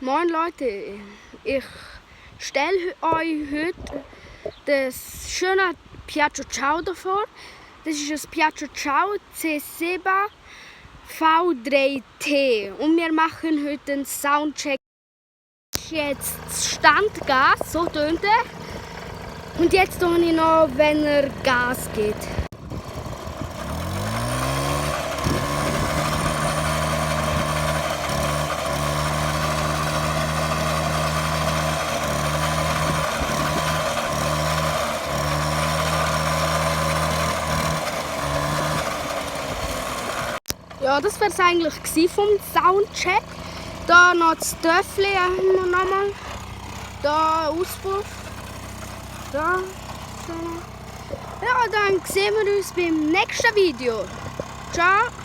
Moin Leute, ich stelle euch heute das schöne Piaggio Ciao vor. Das ist ein Piaggio Ciao C7 V3T und wir machen heute einen Soundcheck. Jetzt Standgas, so tönt er. Und jetzt tue ich noch, wenn er Gas geht. Ja, das wäre es eigentlich vom Soundcheck. Da noch das Töffli nochmal. Da Auspuff. Da. Ja, dann sehen wir uns beim nächsten Video. Ciao.